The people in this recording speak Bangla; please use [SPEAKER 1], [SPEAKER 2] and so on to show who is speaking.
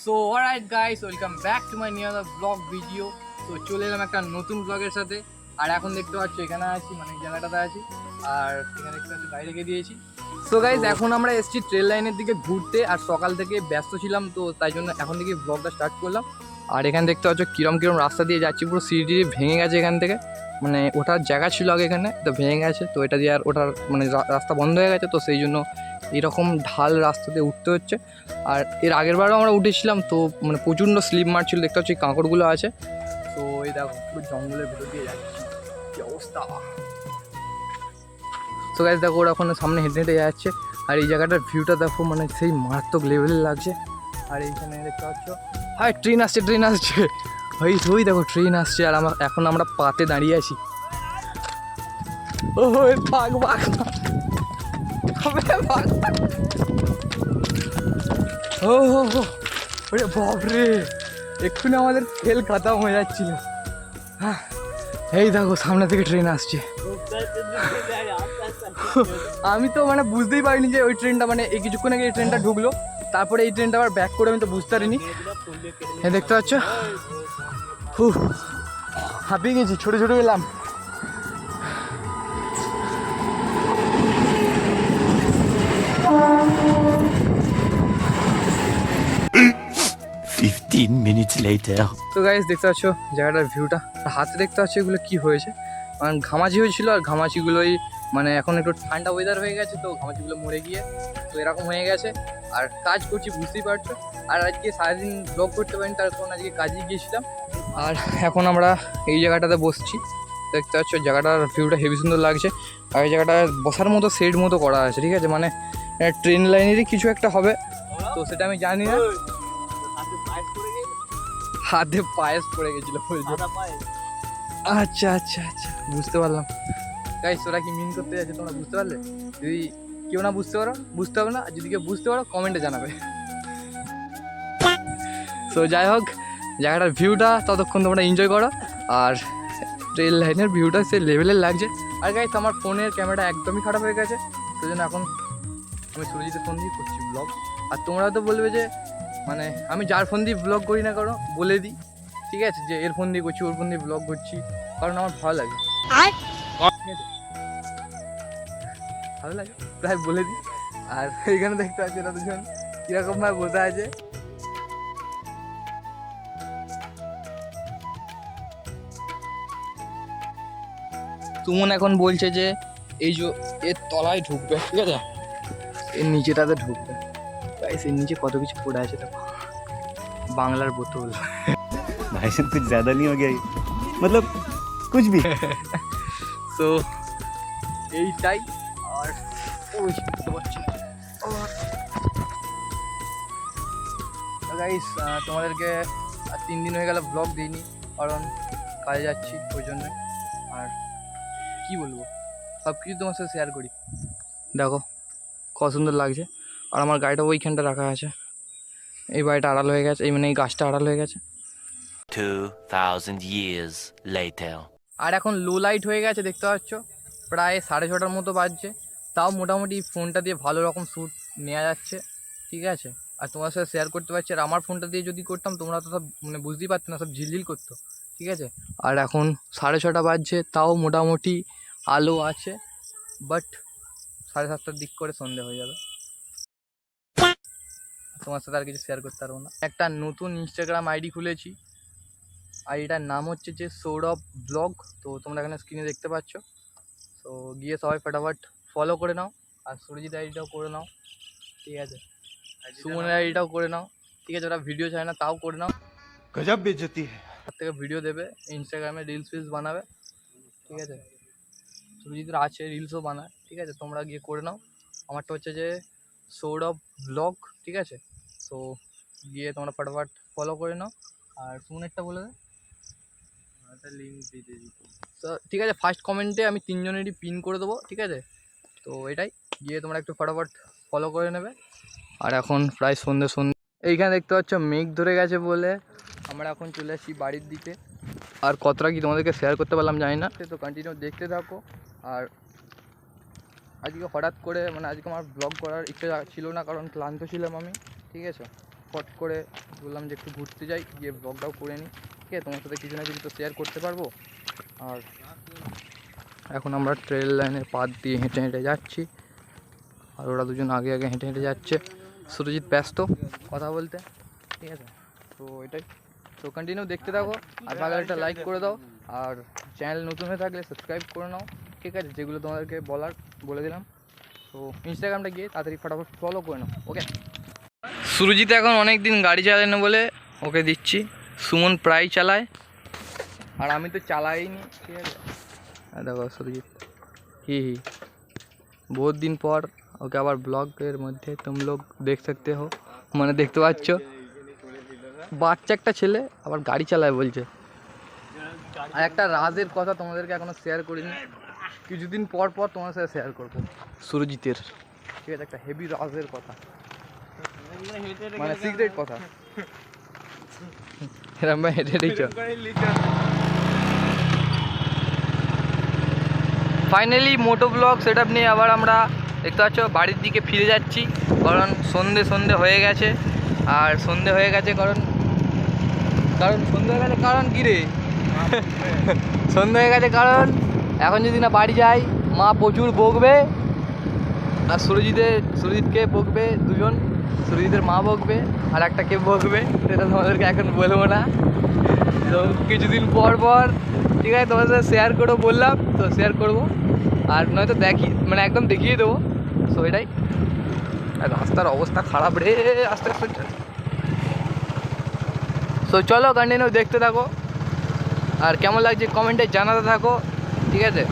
[SPEAKER 1] So alright guys, welcome back to my new blog video. তো চলে এলাম একটা নতুন ব্লগের সাথে। আর এখন দেখতে পাচ্ছ এখানে আছি, মানে এই জায়গাটাতে আছি। আর এখানে দেখতে পাচ্ছি গাড়ি রেখে দিয়েছি। সো গাইস, এখন আমরা এসেছি ট্রেন লাইনের দিকে ঘুরতে। আর সকাল থেকে ব্যস্ত ছিলাম, তো তাই জন্য এখন থেকে ব্লগটা স্টার্ট করলাম। আর এখানে দেখতে পাচ্ছ কিরম কিরম রাস্তা দিয়ে যাচ্ছি, পুরো সিঁড়ি ভেঙে গেছে এখান থেকে। মানে ওঠার জায়গা ছিল আগে এখানে, তো ভেঙে গেছে, তো এটা দিয়ে আর ওঠার মানে রাস্তা বন্ধ হয়ে গেছে, তো সেই জন্য এরকম ঢাল রাস্তা দিয়ে উঠতে হচ্ছে। আর এর আগের বারও আমরা উঠেছিলাম, তো মানে প্রচণ্ড স্লিপ মারছিল, দেখতে হচ্ছে কাঁকড়গুলো আছে। তো এই দেখো পুরো জঙ্গলের ভিতর দিয়ে যাচ্ছে, কি অবস্থা। তো গাইস দেখো, ওরা এখন সামনে হেঁটে হেঁটে যাচ্ছে। আর এই জায়গাটার ভিউটা দেখো, মানে সেই মারাত্মক লেভেলের লাগছে। আর এইখানে দেখতে পাচ্ছ, হ্যাঁ ট্রেন আসছে, ট্রেন আসছে, ওই দেখো ট্রেন আসছে। আর এখন আমরা পাতে দাঁড়িয়ে আছি। ও ভাগ ভাগ ভাগ। ও ওরে বাপরে, এক্ষুনি আমাদের খেল খতম হয়ে যাচ্ছিল। হ্যাঁ এই দেখো সামনে থেকে ট্রেন আসছে। আমি তো মানে বুঝতেই পারিনি যে ওই ট্রেনটা, মানে এই কিছুক্ষণ আগে এই ট্রেনটা ঢুকলো, তারপরে এই ট্রেনটা আবার ব্যাক করে, আমি তো বুঝতে পারিনি। হ্যাঁ দেখতে পাচ্ছ, হাঁপিয়ে গেছি, ছোটো ছোটো গেলাম। তো গাইস দেখতে পাচ্ছ জায়গাটার ভিউটা, হাতে দেখতে পাচ্ছ এগুলো কি হয়েছে, মানে ঘামাচি হয়েছিল। আর ঘামাচিগুলোই মানে এখন একটু ঠান্ডা ওয়েদার হয়ে গেছে, তো ঘামাচিগুলো মরে গিয়ে তো এরকম হয়ে গেছে। আর কাজ করছি বুঝতেই পারছো। আর আজকে সারাদিন ব্লগ করতে পারিনি, তার কারণ আজকে কাজে গিয়েছিলাম। আর এখন আমরা এই জায়গাটাতে বসছি, দেখতে পাচ্ছ জায়গাটার ভিউটা হেভি সুন্দর লাগছে। আর এই জায়গাটা বসার মতো সেট মতো করা আছে, ঠিক আছে, মানে ট্রেন লাইনেরই কিছু একটা হবে, তো সেটা আমি জানি না। হাতে পায়েস পড়ে গেছিল, আচ্ছা আচ্ছা আচ্ছা, বুঝতে পারলাম। গাইস ওরা কি মিন করতে যাচ্ছে তোমরা বুঝতে পারলে? যদি কেউ না বুঝতে পারো, বুঝতে হবে না, আর যদি কেউ বুঝতে পারো কমেন্টে জানাবে। তো যাই হোক, জায়গাটার ভিউটা ততক্ষণ তোমরা এনজয় করো। আর ট্রেন লাইনের ভিউটা সে লেভেলের লাগছে। আর গাইস আমার ফোনের ক্যামেরা একদমই খারাপ হয়ে গেছে, সেই জন্য এখন আমি সুরজিতের ফোন দিয়ে করছি ব্লগ। আর তোমরা তো বলবে যে মানে আমি যার ফোন দিয়ে ব্লগ করি না কারো বলে দিই, ঠিক আছে, যে এর ফোন দিয়ে করছি, ওর ফোন দিয়ে ব্লগ করছি, কারণ আমার ভালো লাগে, ভালো লাগে তাই বলে দিই। আর এইখানে দেখতে পাচ্ছি এরা দুজন কিরকম ভাবে বসে আছে। সুমন এখন বলছে যে এই যে এর তলায় ঢুকবে, ঠিক আছে, এর নিচেটাতে ঢুকবে। গাইস এর নিচে কত কিছু পড়ে আছে দেখো, বাংলার বোতল।
[SPEAKER 2] भाई साहब कुछ ज्यादा नहीं हो गया ये? मतलब कुछ भी।
[SPEAKER 1] সো এইটাই। আর ওই বুঝতে পারছি গাইস, তোমাদেরকে আর 3 দিন হয়ে গেল ব্লগ দিইনি, কারণ কাজে যাচ্ছি ওই জন্য। আর কি বলবো, সব কিছু তোমার সাথে শেয়ার করি। দেখো কত সুন্দর লাগছে। আর আমার গাড়িটা ওইখানটা রাখা আছে, এই বাড়িটা আড়াল হয়ে গেছে, এই মানে এই গাছটা আড়াল হয়ে গেছে।
[SPEAKER 3] 2000 years later.
[SPEAKER 1] আর এখন লো লাইট হয়ে গেছে, দেখতে পাচ্ছ প্রায় 6:30টার মতো বাজছে। তাও মোটামুটি ফোনটা দিয়ে ভালো রকম শ্যুট নেওয়া যাচ্ছে, ঠিক আছে। আর তোমার সাথে শেয়ার করতে পারছি। আর আমার ফোনটা দিয়ে যদি করতাম তোমরা তো সব মানে বুঝতেই পারতো না, সব ঝিলঝিল করতো, ঠিক আছে। আর এখন 6:30 বাজছে, তাও মোটামুটি আলো আছে, বাট 7:30টার দিক করে সন্ধে হয়ে যাবে। তোমার সাথে আর কিছু শেয়ার করতে পারবো না। একটা নতুন ইনস্টাগ্রাম আইডি খুলেছি, আর এটার নাম হচ্ছে যে সৌরভ ব্লগ। তো তোমরা এখানে স্ক্রিনে দেখতে পাচ্ছ। তো গিয়ে সবাই ফটাফট ফলো করে নাও। আর সুরজিৎ আইডিটাও করে নাও, ঠিক আছে, সুমনের আইডিটাও করে নাও, ঠিক আছে। ওরা ভিডিও চায় না তাও করে নাও,
[SPEAKER 2] गजब बेइज्जती है।
[SPEAKER 1] তার থেকে ভিডিও দেবে, ইনস্টাগ্রামে রিলস ফিলস বানাবে, ঠিক আছে। সুরজিতের আছে, রিলসও বানায়, ঠিক আছে, তোমরা গিয়ে করে নাও। আমারটা হচ্ছে যে সৌরভ ব্লগ, ঠিক আছে। তো গিয়ে তোমরা ফটাফট ফলো করে নাও। আর সুমনেরটা বলে দে, লিঙ্ক দিয়ে দিই। তো ঠিক আছে, ফার্স্ট কমেন্টে আমি 3 জনেরই পিন করে দেবো, ঠিক আছে। তো এটাই, গিয়ে তোমরা একটু ফটাফট ফলো করে নেবে। আর এখন প্রায় সন্ধ্যে, এইখানে দেখতে পাচ্ছ মেঘ ধরে গেছে বলে আমরা এখন চলে আসি বাড়ির দিকে। আর কতটা কি তোমাদেরকে শেয়ার করতে পারলাম জানি না, তো কন্টিনিউ দেখতে থাকো। আর আজকে হঠাৎ করে মানে আজকে আমার ব্লগ করার ইচ্ছা ছিল না, কারণ ক্লান্ত ছিলাম আমি, ঠিক আছে। ফট করে বললাম যে একটু ঘুরতে যাই, গিয়ে ব্লগটাও করে নিই, ঠিক আছে? তোমার সাথে কিছু না কিছু তো শেয়ার করতে পারবো। আর এখন আমরা ট্রেন লাইনের পাশ দিয়ে হেঁটে হেঁটে যাচ্ছি, আর ওরা দুজন আগে আগে হেঁটে হেঁটে যাচ্ছে। সুরজিৎ ব্যস্ত কথা বলতে, ঠিক আছে? তো এটাই, তো কন্টিনিউ দেখতে থাকো, আর ভালো একটা লাইক করে দাও, আর চ্যানেল নতুন হয়ে থাকলে সাবস্ক্রাইব করে নাও, ঠিক আছে? যেগুলো তোমাদেরকে বলে দিলাম। তো ইনস্টাগ্রামটা গিয়ে তাড়াতাড়ি ফটাফট ফলো করে নাও, ওকে? সুরজিৎ এখন অনেক দিন গাড়ি চালায় না বলে ওকে দিচ্ছি, সুমন প্রায় চালায় আর আমি তো চালাইনি, ঠিক আছে? দেখো সুরজিৎ হি বহুত দিন পর ওকে আবার ব্লগের মধ্যে তুম লোক দেখ सकते हो, মানে দেখতে পাচ্ছ। বাচ্চা একটা ছেলে আবার গাড়ি চালায় বলছে। আর একটা রাজের কথা তোমাদেরকে এখনো শেয়ার করিনি, কিছুদিন পর পর তোমার সাথে শেয়ার করবো সুরজিতের, ঠিক আছে? একটা হেভি রাজের কথা, মানে সিক্রেট কথা। এরম ভাই হেঁটে হেঁটেই চল। ফাইনালি মোটো ব্লগ সেট আপ নিয়ে আবার আমরা দেখতে পাচ্ছ বাড়ির দিকে ফিরে যাচ্ছি, কারণ সন্ধে হয়ে গেছে। আর সন্ধে হয়ে গেছে কারণ সন্ধে হয়ে গেছে কারণ কী রে? সন্ধে হয়ে গেছে কারণ এখন যদি না বাড়ি যাই মা প্রচুর বকবে, আর সুরজিৎকে বকবে দুজন, সুরজিতের মা বকবে আর একটা কে বকবে সেটা তোমাদেরকে এখন বলবো না। তো কিছুদিন পর পর, ঠিক আছে, তোমাদের সাথে শেয়ার করবো বললাম, তো শেয়ার করবো, আর নয়তো মানে একদম দেখিয়ে দেবো। সো এটাই। আর রাস্তার অবস্থা খারাপ রে, আস্তে আস্তে। সো চলো কন্টিনিউ দেখতে থাকো, আর কেমন লাগছে কমেন্টে জানাতে থাকো, ঠিক আছে?